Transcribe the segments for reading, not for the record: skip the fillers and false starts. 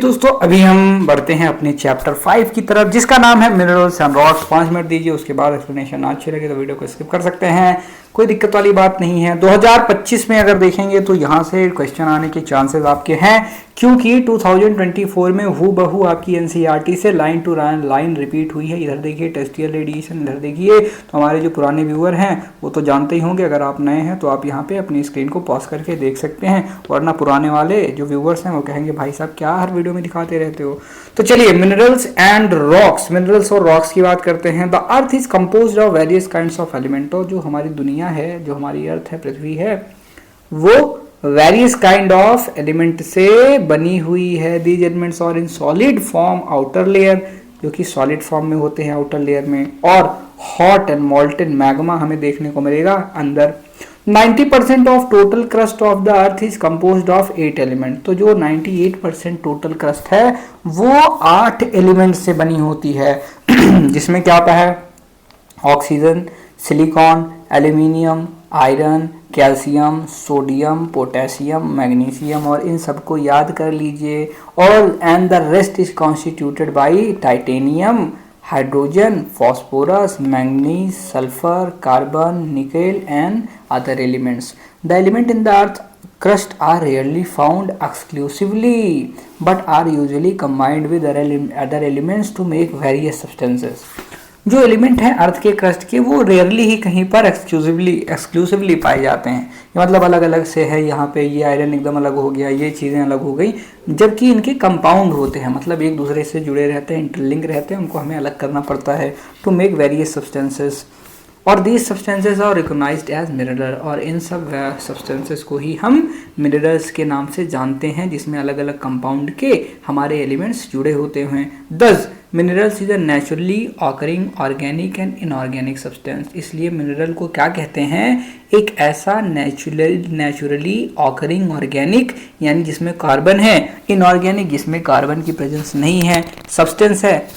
दोस्तों अभी हम बढ़ते हैं अपने चैप्टर 5 की तरफ, जिसका नाम है मिनरल्स एंड रॉक्स। 5 मिनट दीजिए, उसके बाद एक्सप्लेनेशन अच्छी लगे तो वीडियो को स्किप कर सकते हैं, कोई दिक्कत वाली बात नहीं है। 2025 में अगर देखेंगे तो यहाँ से क्वेश्चन आने के चांसेस आपके हैं, क्योंकि 2024 में हूबहू आपकी एनसीईआरटी से लाइन टू लाइन रिपीट हुई है। इधर देखिए टेक्सटाइल रेडिएशन, इधर देखिए। तो हमारे जो पुराने व्यूअर हैं वो तो जानते ही होंगे, अगर आप नए हैं तो आप यहाँ पे अपनी स्क्रीन को पॉज करके देख सकते हैं, वरना पुराने वाले जो व्यूअर्स हैं वो कहेंगे भाई साहब क्या हर वीडियो में दिखाते रहते हो। तो चलिए मिनरल्स एंड रॉक्स, मिनरल्स और रॉक्स की बात करते हैं। The earth is composed of various kinds of element. तो जो हमारी दुनिया है, जो हमारी अर्थ है, पृथ्वी है, वो वेरियस काइंड ऑफ एलिमेंट से बनी हुई है। These elements are in solid form outer layer, जो कि सॉलिड फॉर्म में होते हैं आउटर लेयर में, और हॉट एंड मॉल्टन मैग्मा हमें देखने को मिलेगा अंदर। 90% of total crust of the earth is composed of 8 element. तो जो 98% टोटल क्रस्ट है वो 8 एलिमेंट से बनी होती है जिसमें क्या आता है? Oxygen, silicon, aluminium, iron, calcium, sodium, potassium, magnesium, और इन सबको याद कर लीजिए। All and the rest is constituted by titanium, hydrogen, phosphorus, manganese, sulfur, carbon, nickel and other elements. The elements in the earth crust are rarely found exclusively but are usually combined with other elements to make various substances. जो element हैं अर्थ के crust के वो rarely ही कहीं पर exclusively पाए जाते हैं, मतलब अलग अलग से है। यहाँ पे ये आयरन एकदम अलग हो गया, ये चीज़ें अलग हो गई, जबकि इनके कंपाउंड होते हैं, मतलब एक दूसरे से जुड़े रहते हैं, इंटरलिंक रहते हैं, उनको हमें अलग करना पड़ता है टू मेक वेरियस सब्सटेंसेस। और these substances are recognised as mineral, और इन सब सब्सटेंसेस को ही हम मिनरल्स के नाम से जानते हैं, जिसमें अलग अलग कंपाउंड के हमारे एलिमेंट्स जुड़े होते हैं। दस minerals is a naturally occurring organic and inorganic substance. इसलिए मिनरल को क्या कहते हैं? एक ऐसा नेचुरली ऑकरिंग ऑर्गेनिक, यानी जिसमें कार्बन है, इनऑर्गेनिक जिसमें कार्बन की प्रेजेंस नहीं है, सब्सटेंस है।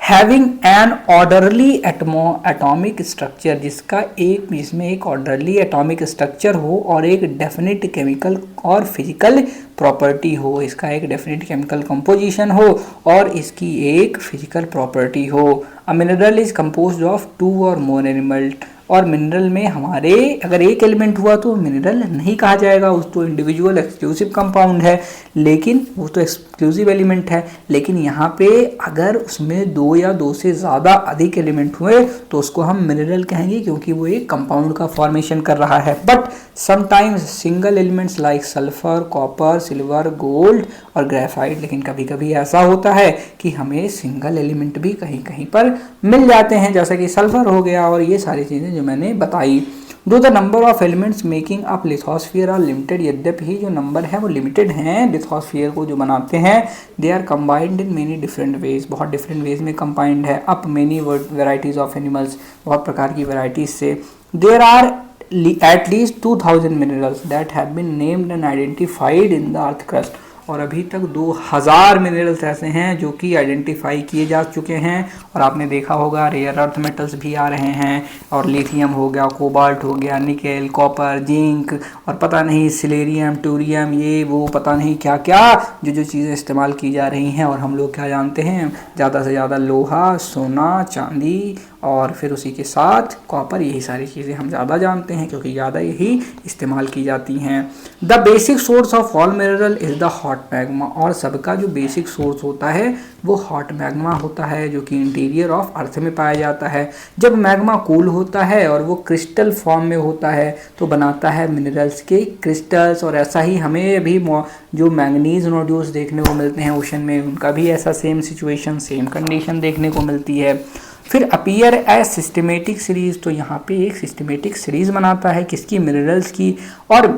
Having an orderly atomic structure, जिसमें एक ऑर्डरली एटॉमिक स्ट्रक्चर हो और एक डेफिनेट केमिकल और फिजिकल प्रॉपर्टी हो, इसका एक डेफिनेट केमिकल कंपोजिशन हो और इसकी एक फिजिकल प्रॉपर्टी हो। A mineral is composed of 2 और मोर एलिमेंट, और मिनरल में हमारे अगर एक एलिमेंट हुआ तो मिनरल नहीं कहा जाएगा, उस तो इंडिविजुअल एक्सक्लूसिव कंपाउंड है, लेकिन वो तो एक्सक्लूसिव एलिमेंट है। लेकिन यहाँ पे अगर उसमें 2 या 2 से ज़्यादा अधिक एलिमेंट हुए तो उसको हम मिनरल कहेंगे, क्योंकि वो एक कंपाउंड का फॉर्मेशन कर रहा है। But sometimes single elements like sulphur, copper, silver, gold और ग्रेफाइट, लेकिन कभी कभी ऐसा होता है कि हमें सिंगल एलिमेंट भी कहीं कहीं पर मिल जाते हैं, जैसा कि सल्फर हो गया और ये सारी चीज़ें जो मैंने बताई। Though the number of elements making up lithosphere are limited, यद्यपि जो नंबर है वो लिमिटेड हैं लिथोस्फीयर को जो बनाते हैं, they are combined in many different ways, बहुत डिफरेंट वेज में कंबाइंड है। Up many varieties of animals, बहुत प्रकार की वेराइटीज से। There are at least 2000 minerals that have been named and identified in the earth crust, और अभी तक 2000 मिनरल्स ऐसे हैं जो कि आइडेंटिफाई किए जा चुके हैं। और आपने देखा होगा रेयर अर्थ मेटल्स भी आ रहे हैं, और लिथियम हो गया, कोबाल्ट हो गया, निकेल, कॉपर, जिंक, और पता नहीं सिलेरियम, टूरियम, ये वो पता नहीं क्या क्या जो चीज़ें इस्तेमाल की जा रही हैं। और हम लोग क्या जानते हैं? ज़्यादा से ज़्यादा लोहा, सोना, चांदी और फिर उसी के साथ कॉपर, यही सारी चीज़ें हम ज़्यादा जानते हैं क्योंकि ज़्यादा यही इस्तेमाल की जाती हैं। The basic source of all mineral is the hot magma, और सबका जो बेसिक सोर्स होता है वो हॉट मैग्मा होता है, जो कि इंटीरियर ऑफ अर्थ में पाया जाता है। जब मैग्मा कूल होता है और वो क्रिस्टल फॉर्म में होता है तो बनाता है मिनरल्स के क्रिस्टल्स। और ऐसा ही हमें अभी जो मैंगनीज नोड्यूल्स देखने को मिलते हैं ओशन में, उनका भी ऐसा सेम सिचुएशन, सेम कंडीशन देखने को मिलती है। फिर अपीयर एज सिस्टमेटिक सीरीज, तो यहाँ पे एक सिस्टमेटिक सीरीज बनाता है किसकी? मिनरल्स की। और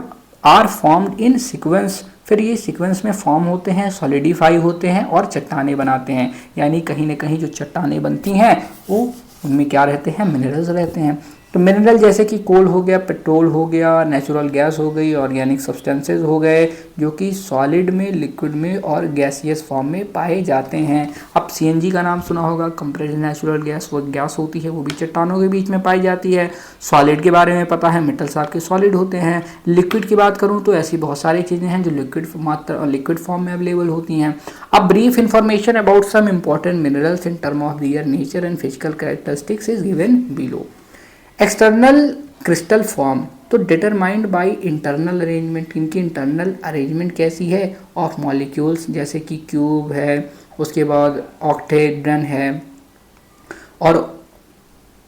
आर फॉर्म्ड इन सीक्वेंस, फिर ये सीक्वेंस में फॉर्म होते हैं, सॉलिडिफाई होते हैं और चट्टानें बनाते हैं। यानी कहीं ना कहीं जो चट्टानें बनती हैं वो उनमें क्या रहते हैं? मिनरल्स रहते हैं। तो मिनरल जैसे कि कोल हो गया, पेट्रोल हो गया, नेचुरल गैस हो गई, ऑर्गेनिक सब्सटेंसेस हो गए जो कि सॉलिड में, लिक्विड में और गैसियस फॉर्म में पाए जाते हैं। अब सीएनजी का नाम सुना होगा, कंप्रेस्ड नेचुरल गैस, वो गैस होती है, वो भी चट्टानों के बीच में पाई जाती है। सॉलिड के बारे में पता है, मेटल्स आपके सॉलिड होते हैं। लिक्विड की बात करूँ तो ऐसी बहुत सारी चीज़ें हैं जो लिक्विड फॉर्म में अवेलेबल होती हैं। अब brief information about some important minerals in term of their nature and physical characteristics is given below. External crystal form तो डिटरमाइंड बाय इंटरनल अरेंजमेंट, इनकी इंटरनल अरेंजमेंट कैसी है ऑफ मॉलिक्यूल्स, जैसे कि क्यूब है, उसके बाद ऑक्टेड्रन है, और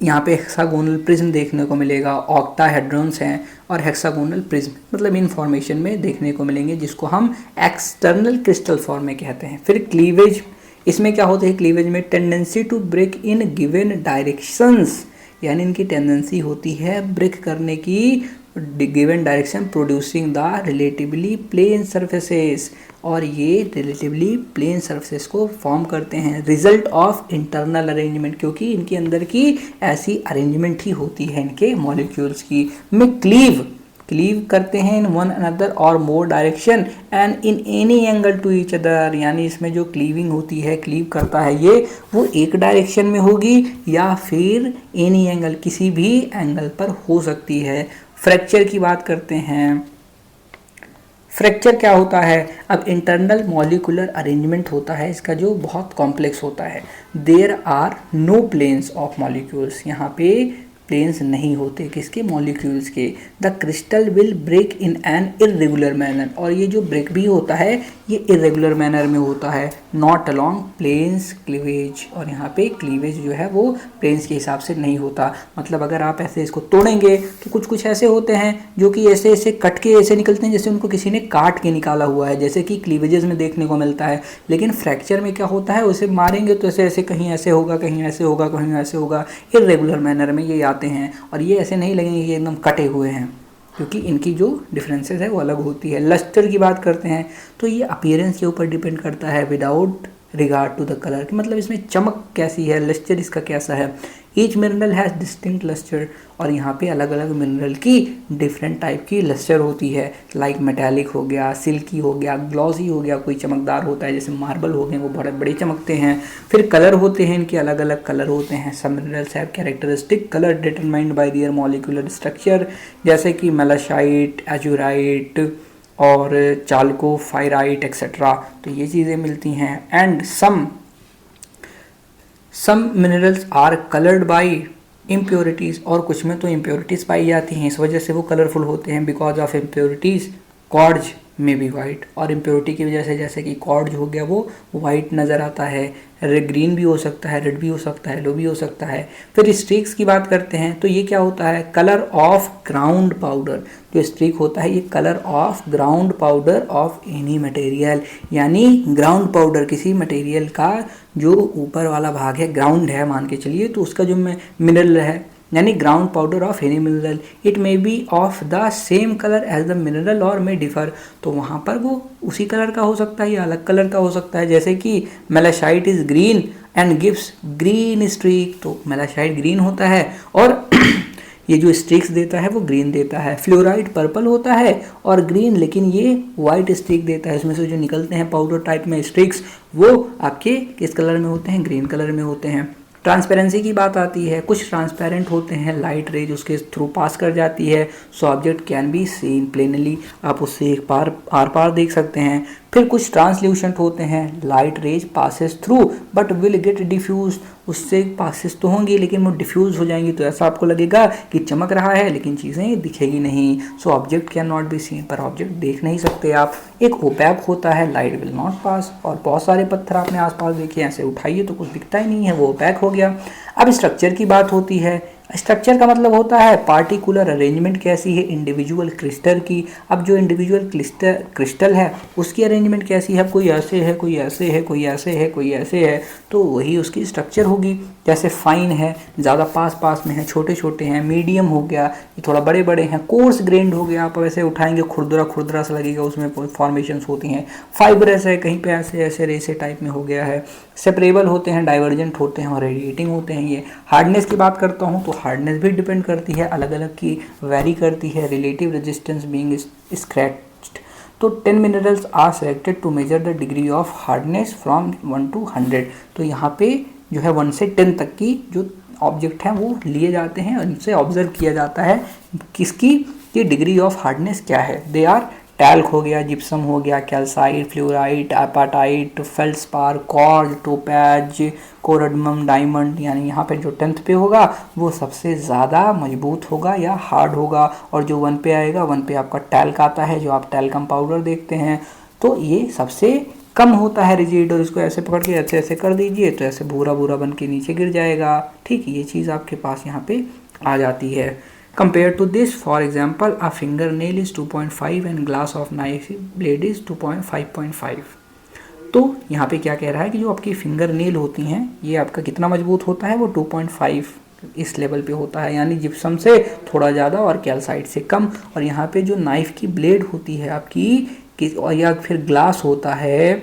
यहाँ पे हेक्सागोनल प्रिज्म देखने को मिलेगा, ऑक्टाहेड्रॉन्स हैं और हेक्सागोनल प्रिज्म, मतलब इन फॉर्मेशन में देखने को मिलेंगे, जिसको हम एक्सटर्नल क्रिस्टल फॉर्म में कहते हैं। फिर क्लीवेज, इसमें क्या होता है क्लीवेज में, tendency to break in given directions, यानी इनकी टेंडेंसी होती है ब्रेक करने की given direction, producing the relatively plane surfaces, और ये रिलेटिवली प्लेन सर्फेसेस को फॉर्म करते हैं रिजल्ट ऑफ इंटरनल अरेंजमेंट, क्योंकि इनके अंदर की ऐसी अरेंजमेंट ही होती है इनके मॉलिक्यूल्स की। में क्लीव करते हैं इन वन अनदर और more direction and in any angle to each other, यानी इसमें जो क्लीविंग होती है, क्लीव करता है ये, वो एक डायरेक्शन में होगी या फिर एनी एंगल, किसी भी एंगल पर हो सकती है। फ्रैक्चर की बात करते हैं। फ्रैक्चर क्या होता है, अब इंटरनल मॉलिकुलर अरेंजमेंट होता है इसका जो बहुत कॉम्प्लेक्स होता है। There are no planes of molecules, यहाँ पे प्लेन्स नहीं होते किसके, मॉलिक्यूल्स के। The crystal will break in an irregular manner, और ये जो ब्रेक भी होता है ये इरेगुलर मैनर में होता है, नॉट अलोंग प्लेन्स क्लीवेज, और यहाँ पे क्लीवेज जो है वो प्लेन्स के हिसाब से नहीं होता। मतलब अगर आप ऐसे इसको तोड़ेंगे तो कुछ कुछ ऐसे होते हैं जो कि ऐसे ऐसे कट के ऐसे निकलते हैं जैसे उनको किसी ने काट के निकाला हुआ है, जैसे कि क्लीवेजेस में देखने को मिलता है। लेकिन फ्रैक्चर में क्या होता है, उसे मारेंगे तो ऐसे ऐसे कहीं ऐसे होगा, कहीं ऐसे होगा, कहीं ऐसे होगा, इरेगुलर मैनर में ये आते हैं, और ये ऐसे नहीं लगेंगे कि एकदम कटे हुए हैं, क्योंकि इनकी जो डिफरेंसेस है वो अलग होती है। लस्टर की बात करते हैं तो ये अपीयरेंस के ऊपर डिपेंड करता है without regard to the colour, कि मतलब इसमें चमक कैसी है, लस्टर इसका कैसा है। Each mineral has distinct lustre, और यहाँ पे अलग अलग मिनरल की डिफरेंट टाइप की लस्टर होती है, लाइक मेटालिक हो गया, सिल्की हो गया, ग्लॉसी हो गया, कोई चमकदार होता है जैसे मार्बल हो गए वो बड़े बड़े चमकते हैं। फिर कलर होते हैं, इनके अलग अलग कलर होते हैं। सब minerals have characteristic colour determined by there molecular structure, जैसे कि मेलासाइट, एजुराइट और चाल्कोफाइराइट एक्सेट्रा, तो ये चीज़ें मिलती हैं। And some minerals are coloured by impurities, और कुछ में तो इम्प्योरिटीज़ पाई जाती हैं, इस वजह से वो कलरफुल होते हैं। बिकॉज ऑफ इम्प्योरिटीज़ कॉर्ड्स में भी वाइट, और इम्प्योरिटी की वजह से जैसे कि कॉर्ड हो गया वो वाइट नज़र आता है, ग्रीन भी हो सकता है, रेड भी हो सकता है, येलो भी हो सकता है। फिर स्ट्रीक्स की बात करते हैं तो ये क्या होता है, कलर ऑफ ग्राउंड पाउडर, जो स्ट्रीक होता है ये colour of ground powder of any material, यानी ग्राउंड पाउडर किसी मटेरियल का जो ऊपर वाला भाग है, ग्राउंड है मान के चलिए, तो उसका जो मिनरल है, यानी ground powder of any mineral, it may be of the same colour as the mineral और मे डिफर, तो वहाँ पर वो उसी कलर का हो सकता है या अलग कलर का हो सकता है। जैसे कि malachite is green and gives green streak, तो मेलासाइट ग्रीन होता है और ये जो स्ट्रीक्स देता है वो ग्रीन देता है। फ्लोराइड पर्पल होता है और ग्रीन, लेकिन ये वाइट स्ट्रीक देता है। इसमें से जो निकलते हैं पाउडर टाइप में स्ट्रीक्स वो आपके किस कलर में होते हैं, ग्रीन कलर में होते हैं। ट्रांसपेरेंसी की बात आती है, कुछ ट्रांसपेरेंट होते हैं, लाइट रेज उसके थ्रू पास कर जाती है, so object can be seen plainly, आप उससे एक आर पार देख सकते हैं। फिर कुछ ट्रांसल्यूशेंट होते हैं, light rays passes through but will get diffuse, उससे पासेस तो होंगी लेकिन वो डिफ्यूज हो जाएंगी, तो ऐसा आपको लगेगा कि चमक रहा है लेकिन चीज़ें दिखेगी नहीं। So object can not be seen, पर ऑब्जेक्ट देख नहीं सकते आप। एक ओपैक होता है, लाइट विल नॉट पास, और बहुत सारे पत्थर आपने आसपास देखे, ऐसे उठाइए तो कुछ दिखता ही नहीं है, वो ओपैक हो गया। अब स्ट्रक्चर की बात होती है, स्ट्रक्चर का मतलब होता है पार्टिकुलर अरेंजमेंट कैसी है इंडिविजुअल क्रिस्टल की। अब जो इंडिविजुअल क्रिस्टल है उसकी अरेंजमेंट कैसी है, कोई ऐसे है, कोई ऐसे है, कोई ऐसे है, कोई ऐसे है, तो वही उसकी स्ट्रक्चर होगी। जैसे फाइन है, ज़्यादा पास पास में है, छोटे छोटे हैं, मीडियम हो गया, ये थोड़ा बड़े बड़े हैं, कोर्स ग्रेन्ड हो गया, आप वैसे उठाएंगे खुरदरा खुरदरा सा लगेगा, उसमें फॉर्मेशंस होती हैं। फाइबरस है, कहीं पे ऐसे ऐसे रेसे टाइप में हो गया है। सेपरेबल होते हैं, डाइवर्जेंट होते हैं और रेडिएटिंग होते हैं। ये हार्डनेस की बात करता हूँ तो हार्डनेस भी डिपेंड करती है, अलग अलग की वेरी करती है, रिलेटिव रेजिस्टेंस बीइंग स्क्रैच्ड। तो 10 minerals are selected to measure the degree of hardness from 1 to 100। तो यहाँ पे जो है 1 से 10 तक की जो ऑब्जेक्ट हैं वो लिए जाते हैं और इनसे ऑब्जर्व किया जाता है किसकी, ये डिग्री ऑफ हार्डनेस क्या है। दे आर टैल्क हो गया, जिप्सम हो गया, calcite, fluorite, apatite, felspar, quartz, topaz, corundum, diamond. यानी यहाँ पे जो 10th पे होगा वो सबसे ज़्यादा मजबूत होगा या हार्ड होगा, और जो 1 पे आएगा 1 पे आपका टैल्क आता है, जो आप टैल्कम पाउडर देखते हैं, तो ये सबसे कम होता है रिजिड। और इसको ऐसे पकड़ के ऐसे ऐसे कर दीजिए तो ऐसे भूरा भूरा बन के नीचे गिर जाएगा। ठीक, ये चीज़ आपके पास यहाँ पे आ जाती है। Compare to this, for example, a finger nail is 2.5 and glass of knife blade is 5.5। तो यहाँ पे क्या कह रहा है कि जो आपकी फिंगर नेल होती हैं ये आपका कितना मजबूत होता है, वो 2.5 इस लेवल पे होता है, यानी जिप्सम से थोड़ा ज़्यादा और कैल्साइट से कम। और यहाँ पे जो नाइफ की ब्लेड होती है आपकी या फिर ग्लास होता है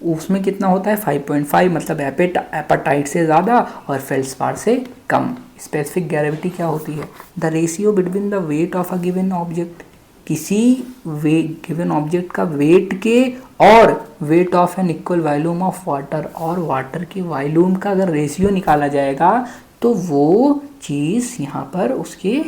उसमें कितना होता है 5.5, मतलब एपेटाइट से ज़्यादा और फेल्सपार से कम। स्पेसिफिक ग्रेविटी क्या होती है, the ratio between the weight of a given object, किसी गिवन ऑब्जेक्ट का वेट के और weight of an equal volume of water, और वाटर के वॉल्यूम का अगर रेशियो निकाला जाएगा तो वो चीज़ यहाँ पर उसके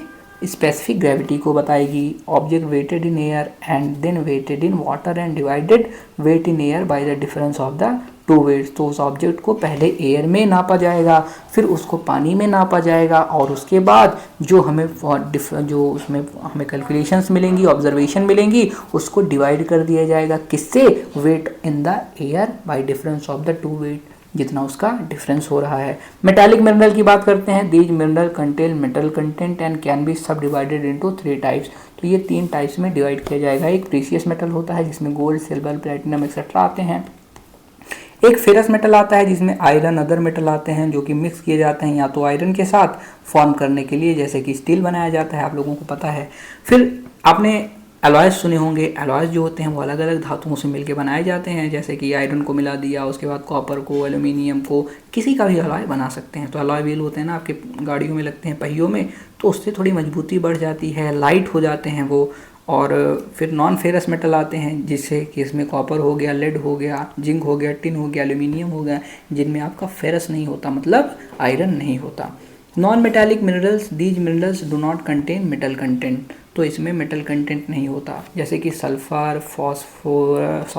स्पेसिफिक ग्रेविटी को बताएगी। Object weighted in air and then weighted in water and divided weight in air by the difference of the two weights. तो उस ऑब्जेक्ट को पहले एयर में नापा जाएगा, फिर उसको पानी में नापा जाएगा, और उसके बाद जो हमें जो उसमें हमें कैलकुलेशंस मिलेंगी, ऑब्जर्वेशन मिलेंगी, उसको डिवाइड कर दिया जाएगा किससे, weight in the air by difference of the two weight, जितना उसका डिफरेंस हो रहा है। मेटालिक मिनरल की बात करते हैं। These mineral contain metal content and can be सब डिवाइडेड इनटू 3 टाइप्स। तो ये 3 टाइप्स में डिवाइड किया जाएगा। एक प्रीशियस मेटल होता है जिसमें गोल्ड, सिल्वर, प्लेटिनम एक्सेट्रा आते हैं। एक फेरस मेटल आता है जिसमें आयरन, अदर मेटल आते हैं जो कि मिक्स किए जाते हैं या तो आयरन के साथ फॉर्म करने के लिए, जैसे कि स्टील बनाया जाता है, आप लोगों को पता है। फिर आपने एलॉयज सुने होंगे। एलॉयज जो होते हैं वो अलग अलग धातुओं से मिलकर बनाए जाते हैं, जैसे कि आयरन को मिला दिया, उसके बाद कॉपर को, एल्यूमिनियम को, किसी का भी अलॉय बना सकते हैं। तो अलॉय व्हील होते हैं ना आपके गाड़ियों में लगते हैं पहियों में, तो उससे थोड़ी मजबूती बढ़ जाती है, लाइट हो जाते हैं वो। और फिर नॉन फेरस मेटल आते हैं जिससे कि इसमें कॉपर हो गया, लेड हो गया, जिंक हो गया, टिन हो गया, एल्यूमिनियम हो गया, जिनमें आपका फेरस नहीं होता, मतलब आयरन नहीं होता। Non metallic minerals, these minerals do not contain metal content. तो इसमें मेटल कंटेंट नहीं होता, जैसे कि सल्फर,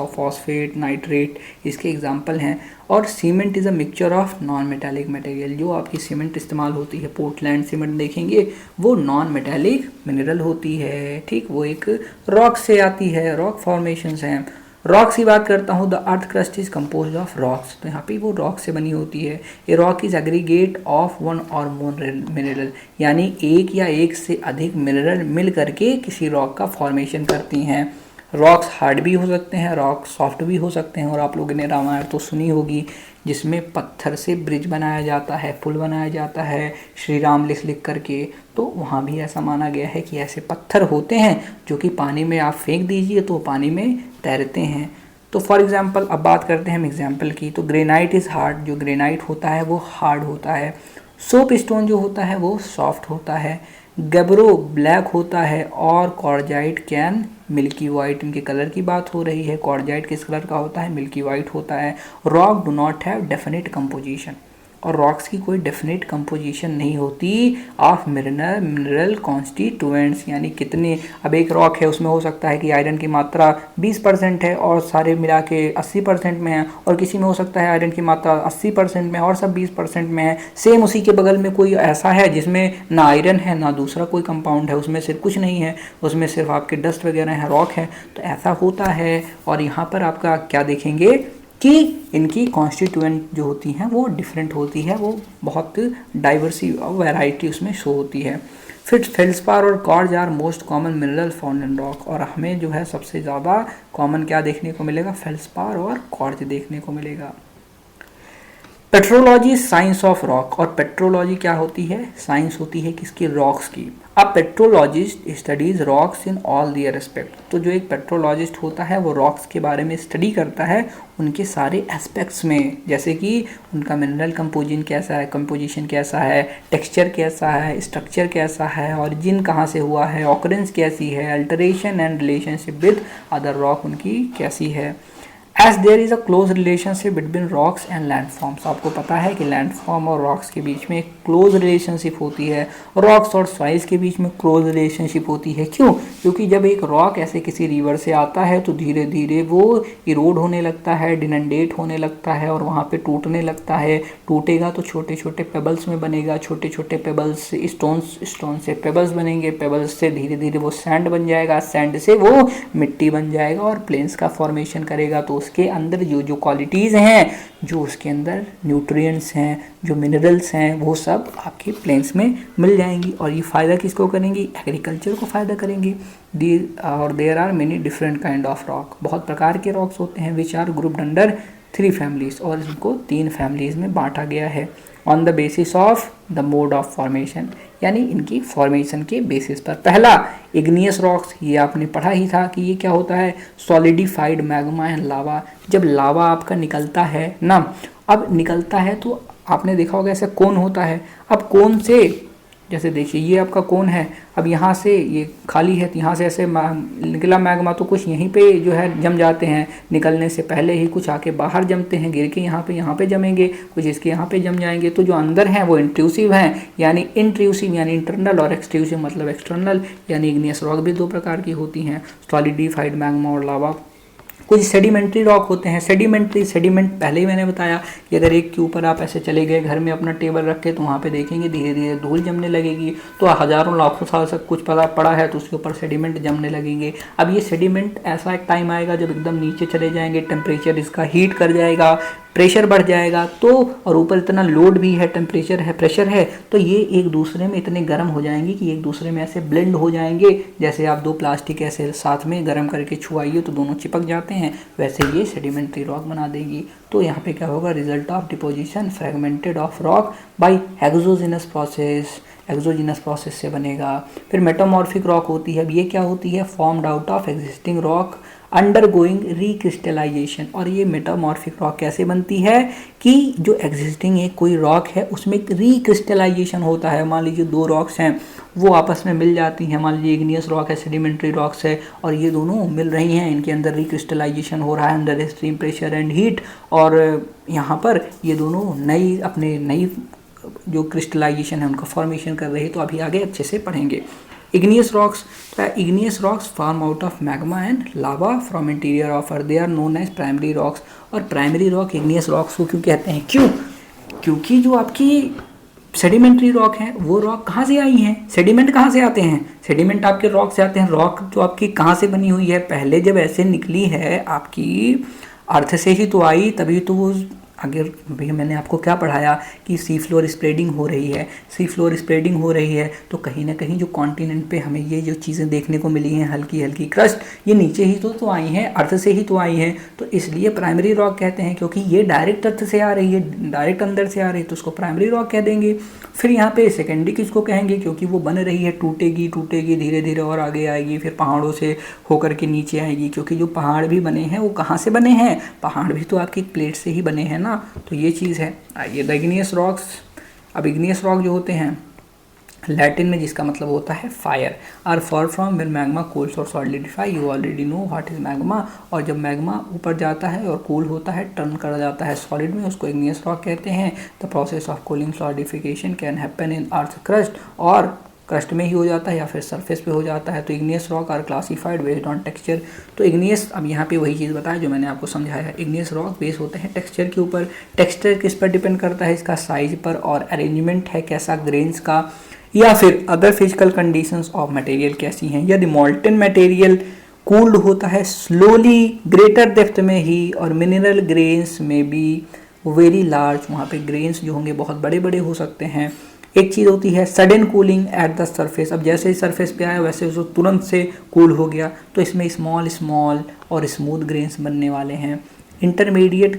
फॉस्फेट, नाइट्रेट, इसके एग्जांपल हैं। और cement is a mixture of non metallic material. जो आपकी सीमेंट इस्तेमाल होती है, पोर्टलैंड सीमेंट देखेंगे, वो नॉन मेटालिक मिनरल होती है। ठीक, वो एक रॉक से आती है, रॉक फॉर्मेशंस हैं। रॉक्स की बात करता हूँ, the earth crust is compose of rocks. तो यहाँ पे वो रॉक से बनी होती है। A rock is aggregate of 1 और मोर मिनरल, यानी एक या एक से अधिक मिनरल मिल करके किसी रॉक का फॉर्मेशन करती हैं। रॉक्स हार्ड भी हो सकते हैं, रॉक सॉफ्ट भी हो सकते हैं। और आप लोगों ने रामायण तो सुनी होगी जिसमें पत्थर से ब्रिज बनाया जाता है, पुल बनाया जाता है, श्री राम लिख करके। तो वहाँ भी ऐसा माना गया है कि ऐसे पत्थर होते हैं जो कि पानी में आप फेंक दीजिए तो पानी में तैरते हैं। तो फॉर एग्जांपल अब बात करते हैं हम एग्जांपल की। तो ग्रेनाइट इज़ हार्ड, जो ग्रेनाइट होता है वो हार्ड होता है। सोप स्टोन जो होता है वो सॉफ्ट होता है। गैब्रो ब्लैक होता है और कॉर्जाइट कैन मिल्की वाइट। इनके कलर की बात हो रही है। कॉर्जाइट किस कलर का होता है, मिल्की वाइट होता है। Rock do not have definite composition, और रॉक्स की कोई डेफिनेट कंपोजिशन नहीं होती ऑफ मिनरल कॉन्स्टिट्यूएंट्स, यानी कितने। अब एक रॉक है उसमें हो सकता है कि आयरन की मात्रा 20% है और सारे मिला के 80% में है, और किसी में हो सकता है आयरन की मात्रा 80% में और सब 20% में है। सेम उसी के बगल में कोई ऐसा है जिसमें ना आयरन है ना दूसरा कोई कंपाउंड है, उसमें सिर्फ कुछ नहीं है, उसमें सिर्फ आपके डस्ट वगैरह है, रॉक है। तो ऐसा होता है। और यहाँ पर आपका क्या देखेंगे कि इनकी कॉन्स्टिट्यूएंट जो होती हैं वो डिफरेंट होती है, वो बहुत डाइवर्सी वैरायटी उसमें शो होती है। फिर फेल्सपार और quartz are most common mineral found in rock, और हमें जो है सबसे ज़्यादा कॉमन क्या देखने को मिलेगा, फेल्सपार और कॉर्ज देखने को मिलेगा। पेट्रोलॉजी साइंस ऑफ रॉक, और पेट्रोलॉजी क्या होती है? साइंस होती है किसकी? रॉक्स की। अब petrologist studies rocks in all their aspect, तो जो एक पेट्रोलॉजिस्ट होता है वो रॉक्स के बारे में स्टडी करता है उनके सारे एस्पेक्ट्स में, जैसे कि उनका मिनरल कंपोजिशन कैसा है, टेक्सचर कैसा है, स्ट्रक्चर कैसा है, ऑरिजिन कहाँ से हुआ है, ऑकरेंस कैसी है, alteration and relationship with other rock उनकी कैसी है। As there is a close relationship between rocks and landforms, आपको पता है कि लैंडफॉर्म और रॉक्स के बीच में एक क्लोज रिलेशनशिप होती है, रॉक्स और सॉइल्स के बीच में क्लोज रिलेशनशिप होती है। क्यों? क्योंकि जब एक रॉक ऐसे किसी रिवर से आता है तो धीरे धीरे वो इरोड होने लगता है, डिनंडेट होने लगता है और वहाँ पे टूटने लगता है। टूटेगा तो छोटे छोटे पेबल्स में बनेगा, छोटे छोटे पेबल्स से स्टोन से पेबल्स बनेंगे, पेबल्स से धीरे धीरे वो सैंड बन जाएगा, सैंड से वो मिट्टी बन जाएगा और प्लेन्स का फॉर्मेशन करेगा। तो उसके अंदर जो क्वालिटीज़ हैं, जो उसके अंदर न्यूट्रिएंट्स हैं, जो मिनरल्स हैं, वो सब आपके प्लेन्स में मिल जाएंगी। और ये फ़ायदा किसको करेंगी? एग्रीकल्चर को फ़ायदा करेंगी। और there are many different kind of rock, बहुत प्रकार के रॉक्स होते हैं which are grouped under 3 families, और इनको 3 फैमिलीज में बांटा गया है on the basis of the mode of formation, यानी इनकी फॉर्मेशन के बेसिस पर। पहला इग्नियस रॉक्स, ये आपने पढ़ा ही था कि ये क्या होता है? सॉलिडिफाइड मैग्मा एंड लावा। जब लावा आपका निकलता है ना, अब निकलता है तो आपने देखा होगा ऐसे कोन होता है। अब कोन से, जैसे देखिए ये आपका कोन है, अब यहाँ से ये खाली है तो यहाँ से ऐसे निकला मैग्मा, तो कुछ यहीं पे जो है जम जाते हैं, निकलने से पहले ही कुछ आके बाहर जमते हैं, गिर के यहाँ पे जमेंगे, कुछ इसके यहाँ पे जम जाएंगे। तो जो अंदर हैं वो इंट्रूसिव हैं, यानी इंटरनल, और एक्सट्रूसिव मतलब एक्सटर्नल। यानी इग्नियस रॉक भी 2 प्रकार की होती हैं, सॉलिडिफाइड मैग्मा और लावा। कुछ सेडिमेंट्री रॉक होते हैं। सेडिमेंट पहले ही मैंने बताया कि अगर एक के ऊपर आप ऐसे चले गए घर में अपना टेबल रख के, तो वहाँ पे देखेंगे धीरे धीरे धूल जमने लगेगी, तो हज़ारों लाखों साल से कुछ पड़ा है तो उसके ऊपर सेडिमेंट जमने लगेंगे। अब ये सेडिमेंट ऐसा एक टाइम आएगा जब एकदम नीचे चले जाएंगे, टेम्परेचर इसका हीट कर जाएगा, प्रेशर बढ़ जाएगा, तो और ऊपर इतना लोड भी है, टेम्परेचर है, प्रेशर है, तो ये एक दूसरे में इतने गर्म हो जाएंगे कि एक दूसरे में ऐसे ब्लेंड हो जाएंगे। जैसे आप 2 प्लास्टिक ऐसे साथ में गर्म करके छुआइए तो दोनों चिपक जाते हैं, वैसे ये सेडिमेंट्री रॉक बना देगी। तो यहाँ पे क्या होगा? Result of deposition fragmented of rock by exogenous process से बनेगा। फिर मेटामॉर्फिक रॉक होती है। अब ये क्या होती है? Formed out of existing rock undergoing recrystallisation. और ये मेटामॉर्फिक रॉक कैसे बनती है कि जो एग्जिस्टिंग एक कोई रॉक है उसमें एक रिक्रिस्टलाइजेशन होता है। मान लीजिए 2 रॉक्स हैं, वो आपस में मिल जाती हैं, मान लीजिए इग्नियस रॉक है, सेडिमेंट्री रॉक्स है, और ये दोनों मिल रही हैं, इनके अंदर रिक्रिस्टलाइजेशन हो रहा है under extreme pressure and heat, और यहाँ पर ये दोनों नई जो क्रिस्टलाइजेशन है उनका फॉर्मेशन कर रही है। तो अभी आगे अच्छे से पढ़ेंगे। Igneous rocks form out of magma and lava from interior of earth, they are known as primary rocks. और प्राइमरी रॉक इग्नियस रॉक्स को क्यों कहते हैं? क्योंकि जो आपकी सेडिमेंट्री रॉक हैं, वो रॉक कहाँ से आई हैं? सेडिमेंट कहाँ से आते हैं? सेडिमेंट आपके रॉक से आते हैं। रॉक जो आपकी कहाँ से बनी हुई है? पहले जब ऐसे निकली है आपकी अर्थ से ही तो आई, तभी तो वो आगे भैया मैंने आपको क्या पढ़ाया कि सी फ्लोर स्प्रेडिंग हो रही है, तो कहीं ना कहीं जो कॉन्टिनेंट पे हमें ये जो चीज़ें देखने को मिली हैं, हल्की हल्की क्रस्ट, ये नीचे ही तो आई हैं, अर्थ से ही तो आई हैं। तो इसलिए प्राइमरी रॉक कहते हैं, क्योंकि ये डायरेक्ट अर्थ से आ रही है, डायरेक्ट अंदर से आ रही है, तो उसको प्राइमरी रॉक कह देंगे। फिर यहाँ पे सेकेंडरी किसको कहेंगे? क्योंकि वो बन रही है, टूटेगी धीरे धीरे और आगे आएगी, फिर पहाड़ों से होकर के नीचे आएगी। क्योंकि जो पहाड़ भी बने हैं वो कहाँ से बने हैं? पहाड़ भी तो आपकी प्लेट से ही बने हैं ना, तो ये चीज़ है। आइए द इग्नियस रॉक्स। अब इग्नियस रॉक जो होते हैं लैटिन में जिसका मतलब होता है fire, are for from when magma cools और solidify. You already know what is magma. और जब मैग्मा ऊपर जाता है और कूल होता है, टर्न कर जाता है सॉलिड में, उसको इग्नियस रॉक कहते हैं। The process of cooling solidification can happen in earth crust, और क्रस्ट में ही हो जाता है या फिर सरफेस पे हो जाता है। तो igneous rock are classified based on texture. तो इग्नियस, अब यहाँ पे वही चीज़ बताया जो मैंने आपको समझाया। इग्नियस रॉक बेस होते हैं टेक्सचर के ऊपर। टेक्सचर किस पर डिपेंड करता है? इसका साइज पर, और अरेंजमेंट है कैसा ग्रेन्स का, या फिर other physical conditions of material कैसी हैं। यदि मॉल्टन मटेरियल कूल्ड होता है स्लोली ग्रेटर डेप्थ में ही, और मिनरल ग्रेन्स में भी वेरी लार्ज, वहाँ पे ग्रेन्स जो होंगे बहुत बड़े बड़े हो सकते हैं। एक चीज़ होती है sudden cooling at the surface. अब जैसे ही सरफेस पे आया वैसे उसको तुरंत से कूल हो गया, तो इसमें स्मॉल और स्मूथ ग्रेन्स बनने वाले हैं। Intermediate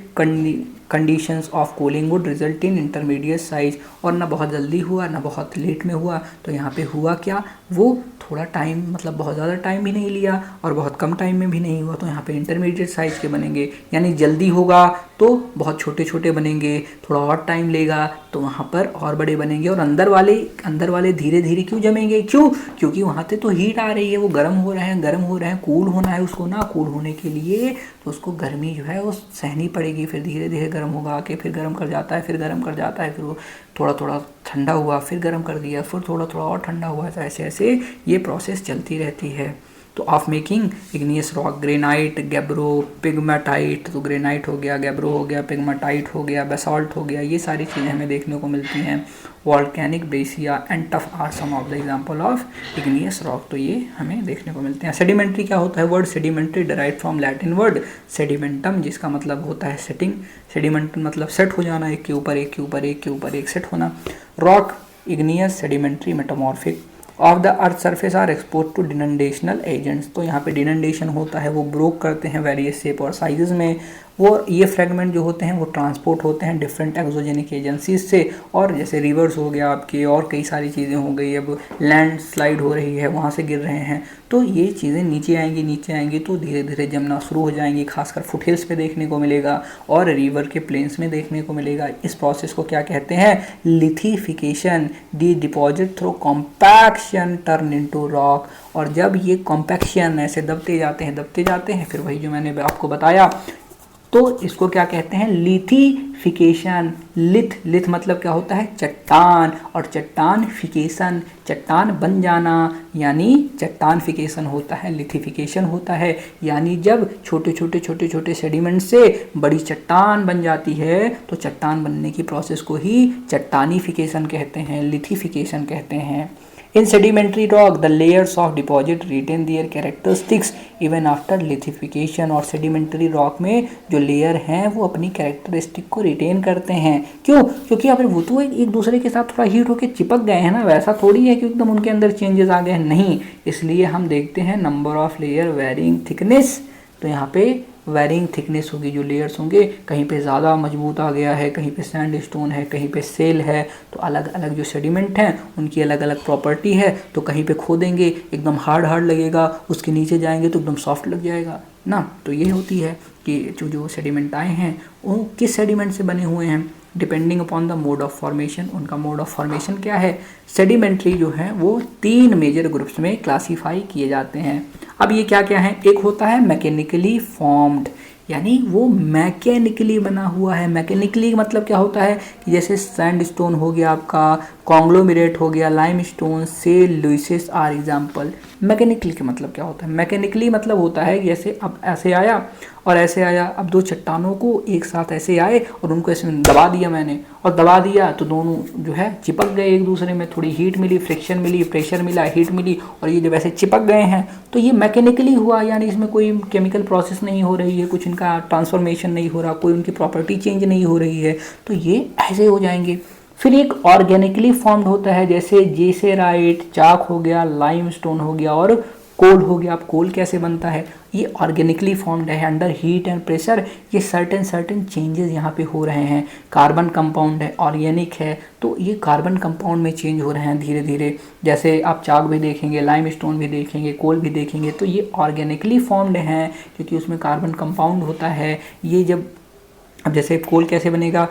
conditions of cooling would result in intermediate size, और ना बहुत जल्दी हुआ ना बहुत लेट में हुआ। तो यहाँ पे हुआ क्या, वो थोड़ा टाइम, मतलब बहुत ज़्यादा टाइम भी नहीं लिया और बहुत कम टाइम में भी नहीं हुआ, तो यहाँ पे इंटरमीडिएट साइज के बनेंगे। यानी जल्दी होगा तो बहुत छोटे छोटे बनेंगे, थोड़ा और टाइम लेगा तो वहाँ पर और बड़े बनेंगे। और अंदर वाले धीरे धीरे क्यों जमेंगे, क्यों, क्योंकि वहाँ से तो हीट आ रही है, वो गर्म हो रहे हैं, कूल होना है उसको ना, कूल होने के लिए तो उसको गर्मी जो है वो सहनी पड़ेगी, फिर धीरे धीरे गर्म होगा आके, फिर गर्म कर जाता है, फिर गर्म कर जाता है, फिर वो थोड़ा थोड़ा ठंडा हुआ, फिर गर्म कर दिया, फिर थोड़ा थोड़ा और ठंडा हुआ, तो ऐसे ऐसे ये प्रोसेस चलती रहती है। तो of making igneous rock, granite, gabbro, pegmatite, तो ग्रेनाइट हो गया, गैब्रो हो गया, पिग्मेटाइट हो गया, बेसाल्ट हो गया, ये सारी चीज़ें हमें देखने को मिलती हैं। Volcanic, breccia and tuff are some of the example of igneous rock, तो ये हमें देखने को मिलते हैं। सेडिमेंट्री क्या होता है, word sedimentary derived from Latin word sedimentum, जिसका मतलब होता है सेटिंग। सेडिमेंट मतलब सेट हो जाना, एक के ऊपर एक के ऊपर एक के ऊपर एक सेट होना। Rock, igneous, sedimentary, metamorphic of the earth surface are expose to denudational agents, तो यहाँ पे डिनंडेशन होता है, वो ब्रोक करते हैं वेरियस शेप और साइजेस में, वो ये फ्रेगमेंट जो होते हैं वो ट्रांसपोर्ट होते हैं डिफरेंट एक्सोजेनिक एजेंसीज से, और जैसे रिवर्स हो गया आपके, और कई सारी चीज़ें हो गई, अब लैंड स्लाइड हो रही है, वहाँ से गिर रहे हैं, तो ये चीज़ें नीचे आएंगी तो धीरे धीरे जमना शुरू हो जाएंगी, खासकर फुट हिल्स पे देखने को मिलेगा और रिवर के प्लेन्स में देखने को मिलेगा। इस प्रोसेस को क्या कहते हैं, lithification. The deposit through compaction turn into rock, और जब ये कॉम्पैक्शन ऐसे दबते जाते हैं, फिर वही जो मैंने आपको बताया, तो इसको क्या कहते हैं, लिथिफिकेशन। लिथ मतलब क्या होता है, चट्टान, और चट्टानफिकेशन, चट्टान बन जाना, यानी चट्टानफिकेशन होता है, लिथिफिकेशन होता है, यानी जब छोटे छोटे सेडिमेंट से बड़ी चट्टान बन जाती है, तो चट्टान बनने की प्रोसेस को ही चट्टानीफिकेशन कहते हैं, लिथिफिकेशन कहते हैं। In sedimentary rock, the layers of deposit retain their characteristics even after lithification, और sedimentary rock में जो लेयर हैं वो अपनी कैरेक्टरिस्टिक को रिटेन करते हैं। क्यों, क्योंकि अगर वो तो एक दूसरे के साथ थोड़ा हीट होकर चिपक गए हैं ना, वैसा थोड़ी है कि एकदम उनके अंदर चेंजेस आ गए हैं, नहीं। इसलिए हम देखते हैं number of layer varying thickness, तो यहाँ पे वेरिंग थिकनेस होगी, जो लेयर्स होंगे, कहीं पे ज़्यादा मजबूत आ गया है, कहीं पे सैंडस्टोन है, कहीं पे सेल है, तो अलग अलग जो सेडिमेंट हैं उनकी अलग अलग प्रॉपर्टी है। तो कहीं पे खोदेंगे एकदम हार्ड लगेगा, उसके नीचे जाएंगे तो एकदम सॉफ्ट लग जाएगा ना। तो ये होती है कि जो सेडिमेंट आए हैं वो किस सेडिमेंट से बने हुए हैं, depending upon the mode of formation. उनका मोड ऑफ फॉर्मेशन क्या है, सेडिमेंट्री जो है वो 3 मेजर ग्रुप्स में क्लासीफाई किए जाते हैं। अब ये क्या क्या है, एक होता है मैकेनिकली फॉर्म्ड, यानी वो मैकेनिकली बना हुआ है। मैकेनिकली मतलब क्या होता है कि जैसे सैंडस्टोन हो गया आपका, कॉन्ग्लोमेरेट हो गया, limestone, shale, loess are example. Mechanically का मतलब क्या होता है, मैकेनिकली मतलब होता है कि जैसे अब ऐसे आया और ऐसे आया, अब 2 चट्टानों को एक साथ ऐसे आए और उनको ऐसे दबा दिया मैंने, और दबा दिया तो दोनों जो है चिपक गए एक दूसरे में, थोड़ी हीट मिली, फ्रिक्शन मिली, प्रेशर मिला, हीट मिली, और ये जब ऐसे चिपक गए हैं तो ये मैकेनिकली हुआ, यानी इसमें कोई केमिकल प्रोसेस नहीं हो रही है, कुछ इनका ट्रांसफॉर्मेशन नहीं हो रहा, कोई उनकी प्रॉपर्टी चेंज नहीं हो रही है, तो ये ऐसे हो जाएंगे। फिर एक ऑर्गेनिकली फॉर्म्ड होता है, जैसे जेसेराइट, चाक हो गया, लाइमस्टोन हो गया और कोल हो गया। अब कोल कैसे बनता है, ये ऑर्गेनिकली फॉर्म्ड है, अंडर हीट एंड प्रेशर ये सर्टेन चेंजेस यहाँ पे हो रहे हैं। कार्बन कंपाउंड है, ऑर्गेनिक है, तो ये कार्बन कंपाउंड में चेंज हो रहे हैं धीरे धीरे। जैसे आप चाक भी देखेंगे, लाइमस्टोन भी देखेंगे, कोल भी देखेंगे, तो ये ऑर्गेनिकली फॉर्म्ड हैं क्योंकि उसमें कार्बन कंपाउंड होता है। ये जब अब जैसे कोल कैसे बनेगा,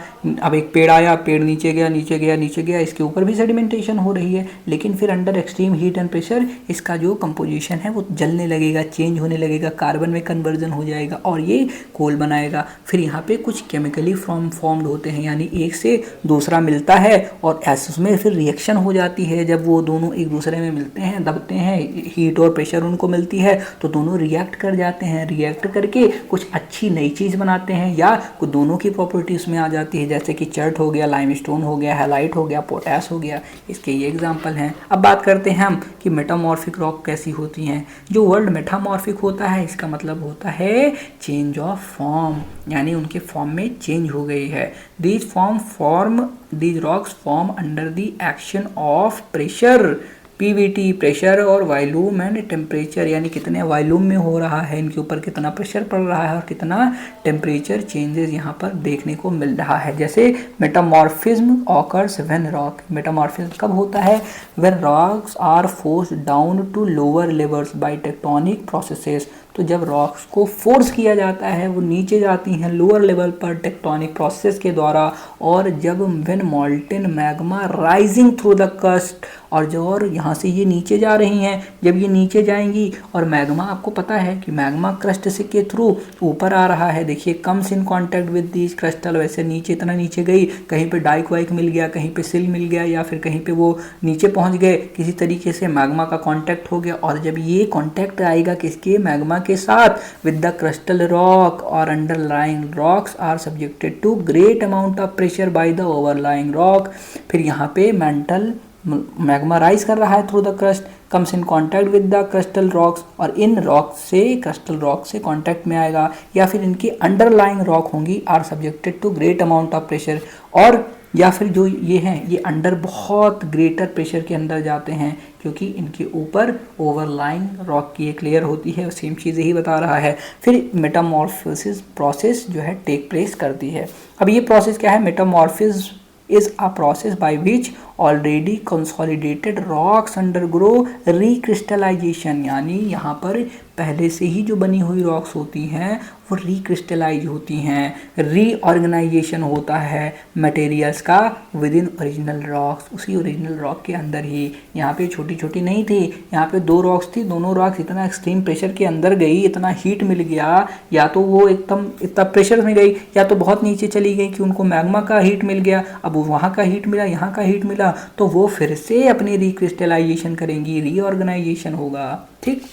अब एक पेड़ आया, पेड़ नीचे गया, इसके ऊपर भी सेडिमेंटेशन हो रही है, लेकिन फिर under extreme heat and pressure इसका जो कंपोजिशन है वो जलने लगेगा, चेंज होने लगेगा, कार्बन में कन्वर्जन हो जाएगा और ये कोल बनाएगा। फिर यहाँ पे कुछ केमिकली फॉर्म्ड होते हैं, यानी एक से दूसरा मिलता है और उसमें फिर रिएक्शन हो जाती है। जब वो दोनों एक दूसरे में मिलते हैं, दबते हैं, हीट और प्रेशर उनको मिलती है, तो दोनों रिएक्ट कर जाते हैं, रिएक्ट करके कुछ अच्छी नई चीज़ बनाते हैं, या दोनों की प्रॉपर्टी उसमें आ जाती है, जैसे कि चर्ट हो गया, लाइमस्टोन हो गया, हैलाइट हो गया, पोटास हो गया, इसके ये एग्जांपल हैं। अब बात करते हैं हम कि मेटामॉर्फिक रॉक कैसी होती हैं। जो वर्ड मेटामॉर्फिक होता है इसका मतलब होता है चेंज ऑफ फॉर्म, यानी उनके फॉर्म में चेंज हो गई है। These rocks form under the action of pressure, Pvt pressure और वॉल्यूम एंड टेम्परेचर, यानी कितने वॉल्यूम में हो रहा है, इनके ऊपर कितना प्रेशर पड़ रहा है और कितना टेम्परेचर चेंजेस यहाँ पर देखने को मिल रहा है। जैसे metamorphism occurs when rock, metamorphism कब होता है, when rocks are forced down to lower levels by tectonic processes, तो जब रॉक्स को फोर्स किया जाता है वो नीचे जाती हैं लोअर लेवल पर टेक्टोनिक प्रोसेस के द्वारा, और जब when molten magma rising through the crust, और जो और यहाँ से ये नीचे जा रही हैं, जब ये नीचे जाएंगी और मैग्मा, आपको पता है कि मैग्मा क्रस्ट से के थ्रू ऊपर आ रहा है, देखिए comes in contact with these crystal, वैसे नीचे इतना नीचे गई, कहीं पे डाइक वाइक मिल गया, कहीं पे सिल मिल गया, या फिर कहीं पे वो नीचे पहुंच गए, किसी तरीके से मैग्मा का कांटेक्ट हो गया, और जब ये कांटेक्ट आएगा किसके, मैग्मा के साथ, विद द क्रिस्टल रॉक और underlying rocks are subjected to great amount of pressure by the overlying rock, फिर यहाँ पे मेंटल मैग्मा राइज कर रहा है through the crust, comes in contact with the crystal rocks, और इन रॉक से क्रिस्टल रॉक से कांटेक्ट में आएगा, या फिर इनकी अंडरलाइंग रॉक होंगी are subjected to great amount of pressure, और या फिर जो ये हैं ये अंडर बहुत ग्रेटर प्रेशर के अंदर जाते हैं, क्योंकि इनके ऊपर ओवरलाइंग रॉक की एक लेयर होती है, सेम चीज़ यही बता रहा है। फिर मेटामॉर्फोसिस प्रोसेस जो है टेक प्लेस करती है। अब ये प्रोसेस क्या है, metamorphosis is a process by which already consolidated rocks undergo recrystallization, यानी यहाँ पर पहले से ही जो बनी हुई रॉक्स होती हैं वो रिक्रिस्टलाइज होती हैं, रीऑर्गेनाइजेशन होता है मटेरियल्स का विद इन ओरिजिनल रॉक्स, उसी ओरिजिनल रॉक के अंदर ही। यहाँ पे छोटी छोटी नहीं थी, यहाँ पे 2 रॉक्स थी, दोनों रॉक्स इतना एक्सट्रीम प्रेशर के अंदर गई, इतना हीट मिल गया, या तो वो एकदम इतना प्रेशर में गई, या तो बहुत नीचे चली गई कि उनको मैग्मा का हीट मिल गया, अब वहाँ का हीट मिला, यहाँ का हीट मिला, तो वो फिर से अपनी रिक्रिस्टलाइजेशन करेंगी, रीऑर्गेनाइजेशन होगा। ठीक,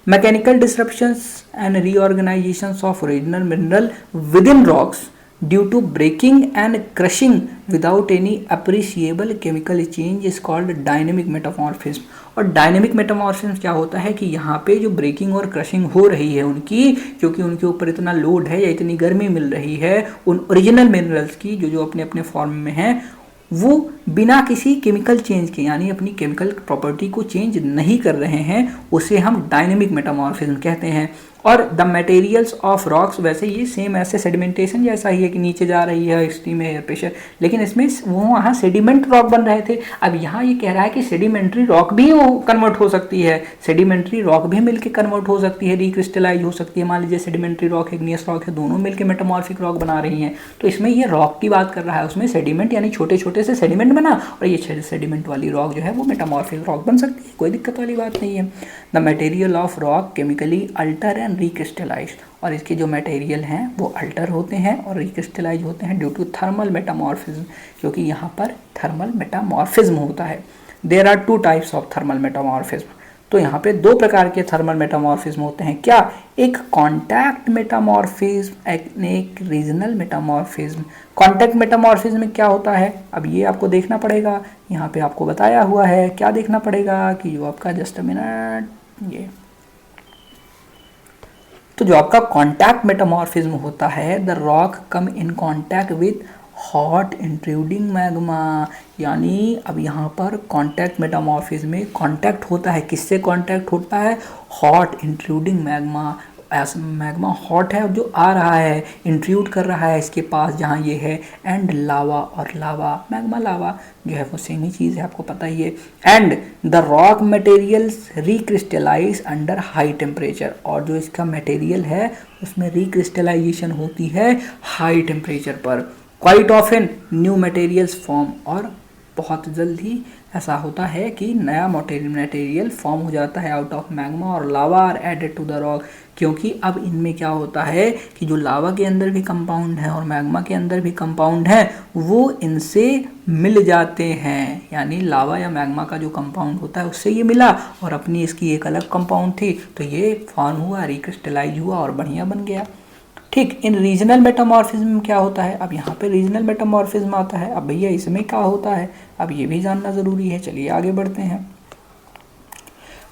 mechanical disruptions and reorganisations of original mineral within rocks due to breaking and crushing without any appreciable chemical change is called dynamic metamorphism. और डायनेमिक मेटामॉर्फिज्म क्या होता है कि यहाँ पे जो ब्रेकिंग और क्रशिंग हो रही है उनकी, क्योंकि उनके ऊपर इतना लोड है या इतनी गर्मी मिल रही है, उन ओरिजिनल मिनरल्स की जो जो अपने अपने फॉर्म में हैं, वो बिना किसी केमिकल चेंज के, यानी अपनी केमिकल प्रॉपर्टी को चेंज नहीं कर रहे हैं, उसे हम डायनेमिक मेटामॉर्फिज्म कहते हैं। और द मटेरियल्स ऑफ रॉक्स, वैसे ये सेम ऐसे सेडिमेंटेशन जैसा ही है कि नीचे जा रही है एक्सट्रीम एयर प्रेशर, लेकिन इसमें वो वहाँ सेडिमेंट रॉक बन रहे थे, अब यहाँ ये कह रहा है कि सेडिमेंट्री रॉक भी कन्वर्ट हो सकती है, सेडिमेंट्री रॉक भी मिलकर कन्वर्ट हो सकती है, रिक्रिस्टलाइज हो सकती है। मान लीजिए सेडिमेंट्री रॉक है, इग्नियस रॉक है, दोनों मिलकर मेटामॉर्फिक रॉक बना रही हैं, तो इसमें ये रॉक की बात कर रहा है, उसमें सेडिमेंट यानी छोटे छोटे से सेडिमेंट बना, और ये सेडिमेंट वाली रॉक जो है वो मेटामॉर्फिक रॉक बन सकती है, कोई दिक्कत वाली बात नहीं है। The material of rock chemically alter and recrystallise, और इसके जो मटेरियल हैं वो अल्टर होते हैं और रिक्रिस्टलाइज होते हैं ड्यू टू थर्मल मेटामॉर्फिज्म, क्योंकि यहाँ पर थर्मल मेटामॉर्फिज्म होता है। There are 2 types of thermal metamorphism, तो यहाँ पे 2 प्रकार के थर्मल मेटामॉर्फिज्म होते हैं। क्या, एक कॉन्टैक्ट मेटामॉर्फिज्म, एक रीजनल मेटामॉर्फिज्म। कॉन्टैक्ट मेटामॉर्फिज्म में क्या होता है, अब ये आपको देखना पड़ेगा, यहाँ पे आपको बताया हुआ है, क्या देखना पड़ेगा कि जो आपका, जस्ट अ मिनट, ये तो जो आपका कॉन्टैक्ट मेटामॉर्फिज्म होता है, the rock come in contact with hot intruding magma, यानी अब यहाँ पर कॉन्टैक्ट मेटामॉर्फिज्म में कॉन्टैक्ट होता है, किससे कॉन्टैक्ट होता है, हॉट इंट्रूडिंग मैग्मा, ऐसा मैग्मा हॉट है जो आ रहा है, इंट्रूड कर रहा है इसके पास जहाँ ये है, एंड लावा, और लावा मैग्मा लावा जो है वो सेम ही चीज़ है, आपको पता ही है। And the rock materials recrystallise under high temperature, और जो इसका मटेरियल है उसमें रिक्रिस्टलाइजेशन होती है हाई टेम्परेचर पर। Quite often new materials form, और बहुत जल्दी ऐसा होता है कि नया मटेरियल फॉर्म हो जाता है आउट ऑफ मैग्मा, और lava are added to the rock, क्योंकि अब इनमें क्या होता है कि जो लावा के अंदर भी कंपाउंड है और मैग्मा के अंदर भी कंपाउंड है वो इनसे मिल जाते हैं, यानी लावा या मैग्मा का जो कंपाउंड होता है उससे ये मिला और अपनी इसकी एक अलग कंपाउंड थी, तो ये फॉर्म हुआ, रिक्रिस्टलाइज हुआ और बढ़िया बन गया। ठीक, इन रीजनल मेटामॉर्फिज्म में क्या होता है, अब यहाँ पे रीजनल मेटामॉर्फिज्म आता है, अब भैया इसमें क्या होता है, अब ये भी जानना ज़रूरी है, चलिए आगे बढ़ते हैं।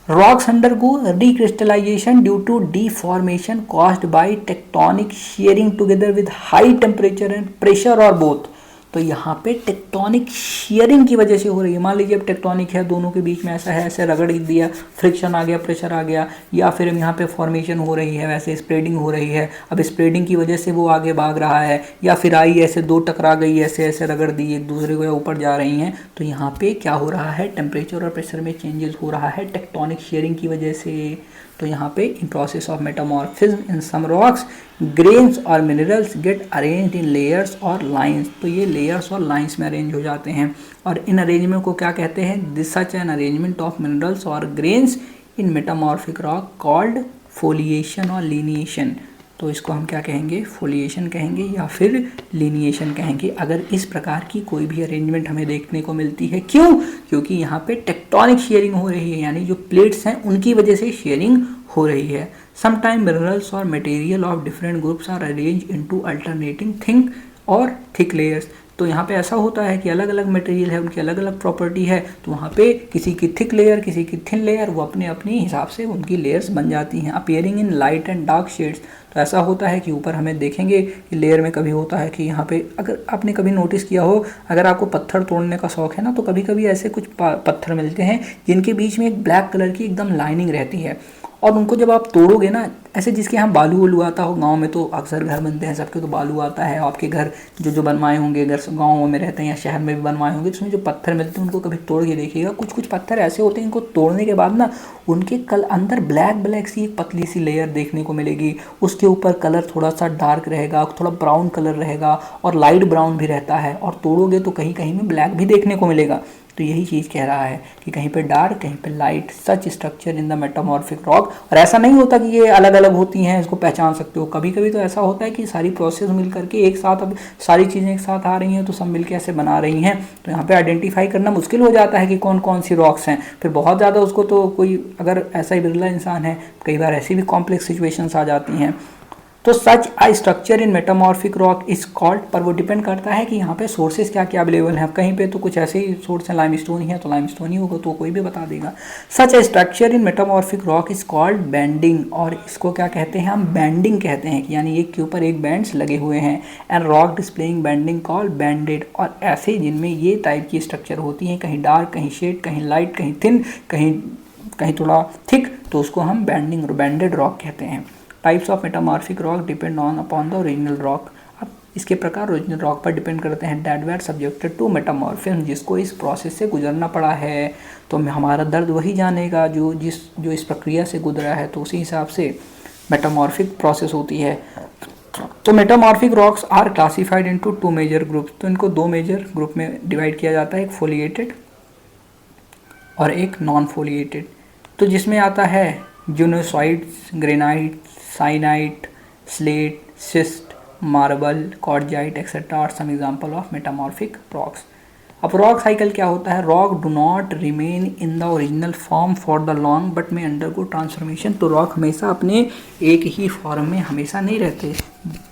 Rocks undergo recrystallization due to deformation caused by tectonic shearing together with high temperature and pressure or both। तो यहाँ पे टेक्टोनिक शेयरिंग की वजह से हो रही है। मान लीजिए अब टेक्टोनिक है, दोनों के बीच में ऐसा है, ऐसे रगड़ दिया, फ्रिक्शन आ गया, प्रेशर आ गया, या फिर यहाँ पे फॉर्मेशन हो रही है, वैसे स्प्रेडिंग हो रही है। अब स्प्रेडिंग की वजह से वो आगे भाग रहा है, या फिर आई ऐसे दो टकरा गई, ऐसे ऐसे रगड़ दी एक दूसरे को या ऊपर जा रही हैं, तो यहाँ पे क्या हो रहा है, टेम्परेचर और प्रेशर में चेंजेस हो रहा है टेक्टोनिक शेयरिंग की वजह से। तो यहाँ पे in process of metamorphism in some rocks grains और minerals get arranged in layers और लाइंस। तो ये लेयर्स और लाइंस में अरेंज हो जाते हैं, और इन अरेंजमेंट को क्या कहते हैं, this such an arrangement of minerals और grains in metamorphic rock called foliation और लीनिएशन। तो इसको हम क्या कहेंगे, फोलिएशन कहेंगे या फिर लीनिएशन कहेंगे अगर इस प्रकार की कोई भी अरेंजमेंट हमें देखने को मिलती है। क्यों? क्योंकि यहाँ पे टेक्टोनिक शेयरिंग हो रही है, यानी जो प्लेट्स हैं उनकी वजह से शेयरिंग हो रही है। समटाइम मिनरल्स और material of different groups are arrange into alternating thin और थिक लेयर्स। तो यहाँ पे ऐसा होता है कि अलग अलग मटेरियल है, उनकी अलग अलग प्रॉपर्टी है, तो वहाँ पे किसी की थिक लेयर, किसी की थिन लेयर, वो अपने अपने हिसाब से उनकी लेयर्स बन जाती हैं। Appearing in light and dark shades. तो ऐसा होता है कि ऊपर हमें देखेंगे कि लेयर में कभी होता है कि यहाँ पे, अगर आपने कभी नोटिस किया हो, अगर आपको पत्थर तोड़ने का शौक है ना, तो कभी कभी ऐसे कुछ पत्थर मिलते हैं जिनके बीच में एक ब्लैक कलर की एकदम लाइनिंग रहती है, और उनको जब आप तोड़ोगे ना, ऐसे जिसके यहाँ बालू वालू आता हो, गांव में तो अक्सर घर बनते हैं सबके, तो बालू आता है, आपके घर जो बनवाए होंगे, घर गाँव में रहते हैं या शहर में भी बनवाए होंगे, उसमें जो पत्थर मिलते हैं उनको कभी तोड़ के देखिएगा। कुछ कुछ पत्थर ऐसे होते हैं, इनको तोड़ने के बाद ना उनके अंदर ब्लैक ब्लैक सी एक पतली सी लेयर देखने को मिलेगी, उसके ऊपर कलर थोड़ा सा डार्क रहेगा, थोड़ा ब्राउन कलर रहेगा और लाइट ब्राउन भी रहता है, और तोड़ोगे तो कहीं कहीं में ब्लैक भी देखने को मिलेगा। तो यही चीज़ कह रहा है कि कहीं पे डार्क, कहीं पे light, such structure in the metamorphic rock. और ऐसा नहीं होता कि ये अलग अलग होती हैं, इसको पहचान सकते हो। कभी कभी तो ऐसा होता है कि सारी प्रोसेस मिल करके एक साथ, अब सारी चीज़ें एक साथ आ रही हैं तो सब मिलके ऐसे बना रही हैं, तो यहाँ पे आइडेंटिफाई करना मुश्किल हो जाता है कि कौन कौन सी रॉक्स हैं। फिर बहुत ज़्यादा उसको तो कोई, अगर ऐसा ही बिरला इंसान है, कई बार ऐसी भी कॉम्प्लेक्स सिचुएशंस आ जाती हैं। तो such a structure in metamorphic rock is called, पर वो डिपेंड करता है कि यहाँ पे सोर्सेज क्या क्या अवेलेबल हैं। कहीं पे तो कुछ ऐसे ही सोर्स हैं, लाइमस्टोन ही है तो लाइमस्टोन ही होगा, तो कोई भी बता देगा। Such a structure in metamorphic rock is called banding, और इसको क्या कहते हैं हम, बैंडिंग कहते हैं, कि यानी एक के ऊपर एक बैंड्स लगे हुए हैं। And rock displaying banding called banded, और ऐसे जिनमें ये टाइप की स्ट्रक्चर होती हैं, कहीं डार्क, कहीं शेड, कहीं लाइट, कहीं थिन, कहीं थोड़ा थिक, तो उसको हम बैंडिंग और बैंडेड रॉक कहते हैं। Types of metamorphic rock depend on upon the original rock. अब इसके प्रकार ओरिजिनल रॉक पर डिपेंड करते हैं that were subjected to metamorphism, जिसको इस प्रोसेस से गुजरना पड़ा है। तो हमारा दर्द वही जानेगा जो इस प्रक्रिया से गुजरा है, तो उसी हिसाब से मेटामॉर्फिक प्रोसेस होती है। तो metamorphic rocks are classified into two major groups. तो इनको दो मेजर ग्रुप में डिवाइड किया जाता है, एक फोलिएटेड और एक नॉन फोलिएटेड। तो जिसमें आता है gneissoids, granite, syenite, slate, schist, marble, quartzite etcetera are some example of metamorphic rocks. अब रॉक साइकिल क्या होता है, rock do not remain in the original form for the long but may undergo transformation. तो rock हमेशा अपने एक ही form में हमेशा नहीं रहते,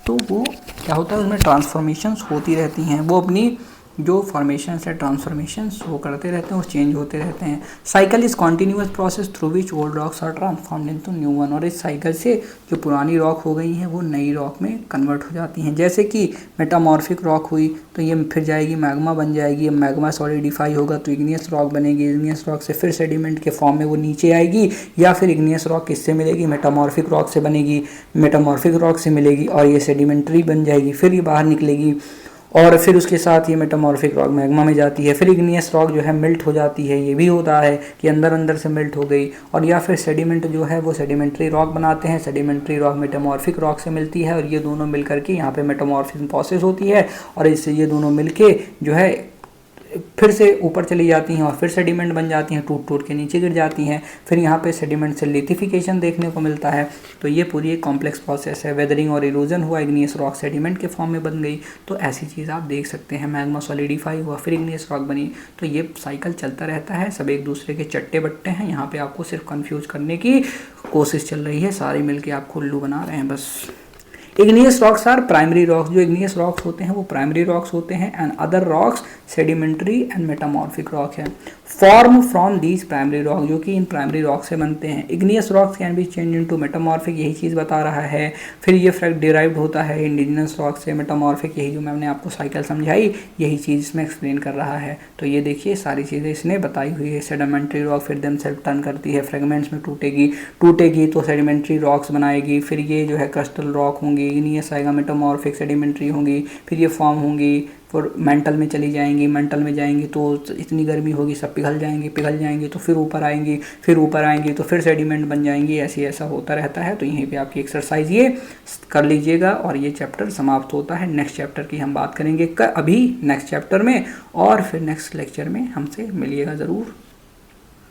तो वो क्या होता है, उसमें ट्रांसफॉर्मेशंस होती रहती हैं, वो अपनी जो फॉर्मेशंस है, ट्रांसफॉर्मेशंस वो करते रहते हैं, वो चेंज होते रहते हैं। Cycle is continuous process through which old rocks are transformed into new one. और इस साइकिल से जो पुरानी रॉक हो गई हैं वो नई रॉक में कन्वर्ट हो जाती हैं। जैसे कि मेटामॉर्फिक रॉक हुई तो ये फिर जाएगी मैग्मा बन जाएगी, मैग्मा सॉलिडिफाई होगा तो इग्नियस रॉक बनेगी, इग्नियस रॉक से फिर सेडिमेंट के फॉर्म में वो नीचे आएगी, या फिर इग्नियस रॉक किससे मिलेगी, मेटामॉर्फिक रॉक से बनेगी, मेटामॉर्फिक रॉक से मिलेगी और ये सेडिमेंट्री बन जाएगी, फिर ये बाहर निकलेगी और फिर उसके साथ ये मेटामॉर्फिक रॉक मैग्मा में जाती है। फिर इग्नियस रॉक जो है मेल्ट हो जाती है, ये भी होता है कि अंदर अंदर से मेल्ट हो गई, और या फिर सेडिमेंट जो है वो सेडिमेंट्री रॉक बनाते हैं, सेडिमेंट्री रॉक मेटामॉर्फिक रॉक से मिलती है, और ये दोनों मिल करके यहाँ पे मेटामॉर्फिज्म प्रोसेस होती है, और इससे ये दोनों मिलके जो है फिर से ऊपर चली जाती हैं और फिर सेडिमेंट बन जाती हैं, टूट टूट के नीचे गिर जाती हैं। फिर यहाँ पे सेडिमेंट से लिथिफिकेशन देखने को मिलता है। तो ये पूरी एक कॉम्प्लेक्स प्रोसेस है। वेदरिंग और इरोजन हुआ, इग्नियस रॉक सेडिमेंट के फॉर्म में बन गई, तो ऐसी चीज़ आप देख सकते हैं। मैग्मा सॉलिडिफाई हुआ, फिर इग्नियस रॉक बनी, तो ये साइकिल चलता रहता है। सब एक दूसरे के चट्टे बट्टे हैं, यहाँ पर आपको सिर्फ कन्फ्यूज करने की कोशिश चल रही है, सारे मिल के आपको उल्लू बना रहे हैं बस। Igneous rocks are primary rocks, जो इग्नियस रॉक्स होते हैं वो प्राइमरी रॉक्स होते हैं, and other rocks sedimentary and metamorphic rock है, form from these primary rock, जो कि इन प्राइमरी रॉक से बनते हैं। Igneous rocks can be change into metamorphic, यही चीज़ बता रहा है। फिर ये फैक्ट डिराइव्ड होता है इंडिजिनस रॉक से। मेटामॉर्फिक, यही जो मैंने आपको साइकिल समझाई, यही चीज़ इसमें एक्सप्लेन कर रहा है। तो ये देखिए सारी चीज़ें इसने बताई हुई है। सेडिमेंट्री रॉक फिर देम सेल्फ टर्न करती है, फ्रेगमेंट्स में टूटेगी तो सेडिमेंट्री रॉक्स बनाएगी। फिर ये जो है क्रिस्टल रॉक होंगी, इग्नियस आएगा, मेटामॉर्फिक, सेडिमेंट्री होंगी, फिर ये फॉर्म होंगी, फिर मेंटल में चली जाएंगी। मेंटल में जाएंगी तो इतनी गर्मी होगी, सब पिघल जाएंगे तो फिर ऊपर आएंगी तो फिर सेडिमेंट बन जाएंगी। ऐसा होता रहता है। तो यहीं पे आपकी एक्सरसाइज ये कर लीजिएगा और ये चैप्टर समाप्त होता है। नेक्स्ट चैप्टर की हम बात करेंगे अभी नेक्स्ट चैप्टर में, और फिर नेक्स्ट लेक्चर में हमसे मिलिएगा ज़रूर।